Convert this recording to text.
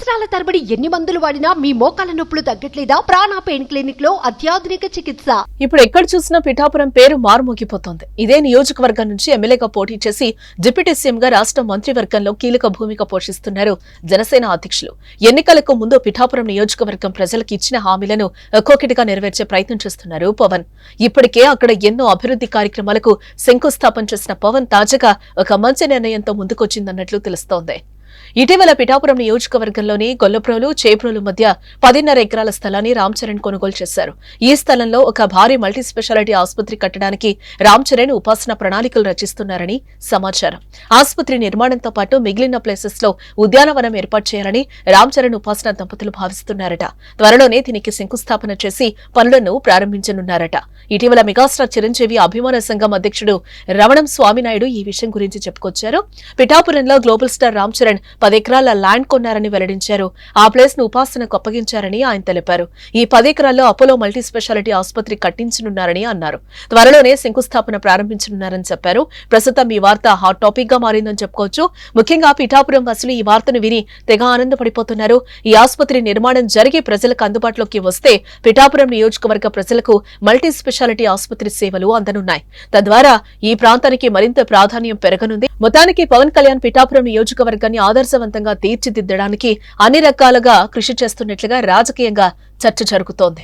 సంవత్సరాల తరబడి ఎన్ని మందులు వాడినా మీ మోకాల నొప్పులు తగ్గట్లేదా? ప్రాణ పెయిన్ క్లినిక్ లో అత్యాధునిక చికిత్స. ఇప్పుడు ఎక్కడ చూసినా పిఠాపురం పేరు మారుమోగిపోతోంది. ఇదే నియోజకవర్గం నుంచి ఎమ్మెల్యేగా పోటీ చేసి డిప్యూటీ సీఎంగా రాష్ట్ర మంత్రివర్గంలో కీలక భూమిక పోషిస్తున్నారు జనసేన అధ్యక్షులు. ఎన్నికలకు ముందు పిఠాపురం నియోజకవర్గం ప్రజలకు ఇచ్చిన హామీలను ఒక్కొక్కటిగా నెరవేర్చే ప్రయత్నం చేస్తున్నారు పవన్. ఇప్పటికే అక్కడ ఎన్నో అభివృద్ధి కార్యక్రమాలకు శంకుస్థాపన చేసిన పవన్ తాజాగా ఒక మంచి నిర్ణయంతో ముందుకొచ్చిందన్నట్లు తెలుస్తోంది. ఇటీవల పిఠాపురం నియోజకవర్గంలోని గొల్లప్రోలు చేప్రోలు మధ్య 10.5 ఎకరాల స్థలాన్ని రామ్ చరణ్ కొనుగోలు చేశారు. ఈ స్థలంలో ఒక భారీ మల్టీ స్పెషాలిటీ ఆసుపత్రి కట్టడానికి రామ్ చరణ్ ఉపాసన ప్రణాళికలు రచిస్తున్నారని సమాచారం. ఆసుపత్రి నిర్మాణంతో పాటు మిగిలిన ప్లేసెస్ లో ఉద్యానవనం ఏర్పాటు చేయాలని రామ్ చరణ్ ఉపాసన దంపతులు భావిస్తున్నారట. త్వరలోనే దీనికి శంకుస్థాపన చేసి పనులను ప్రారంభించనున్నారట. ఇటీవల మెగాస్టార్ చిరంజీవి అభిమాన సంఘం అధ్యక్షుడు రమణం స్వామినాయుడు ఈ విషయం గురించి చెప్పుకొచ్చారు. పిఠాపురంలో గ్లోబల్ స్టార్ రామ్ చరణ్ 10 ఎకరాల ల్యాండ్ కొన్నారని వెల్లడించారు. ఆ ప్లేస్ ను ఉపాసనకు అప్పగించారని ఆయన తెలిపారు. ఈ 10 ఎకరాల్లో అపోలో మల్టీ స్పెషాలిటీ ఆసుపత్రి కట్టించనున్నారని అన్నారు. త్వరలోనే శంకుస్థాపన ప్రారంభించనున్నారని చెప్పారు. ప్రస్తుతం ఈ వార్త హాట్ టాపిక్ గా మారిందని చెప్పుకోవచ్చు. ముఖ్యంగా పిఠాపురం వాసులు ఈ వార్తను విని తెగ ఆనందపడిపోతున్నారు. ఈ ఆసుపత్రి నిర్మాణం జరిగి ప్రజలకు అందుబాటులోకి వస్తే పిఠాపురం నియోజకవర్గ ప్రజలకు మల్టీ స్పెషాలిటీ ఆసుపత్రి సేవలు అందనున్నాయి. తద్వారా ఈ ప్రాంతానికి మరింత ప్రాధాన్యం పెరగనుంది. మొత్తానికి పవన్ కళ్యాణ్ పిఠాపురం నియోజకవర్గాన్ని ఆదర్శవంతంగా తీర్చిదిద్దడానికి అన్ని రకాలుగా కృషి చేస్తున్నట్లుగా రాజకీయంగా చర్చ జరుగుతోంది.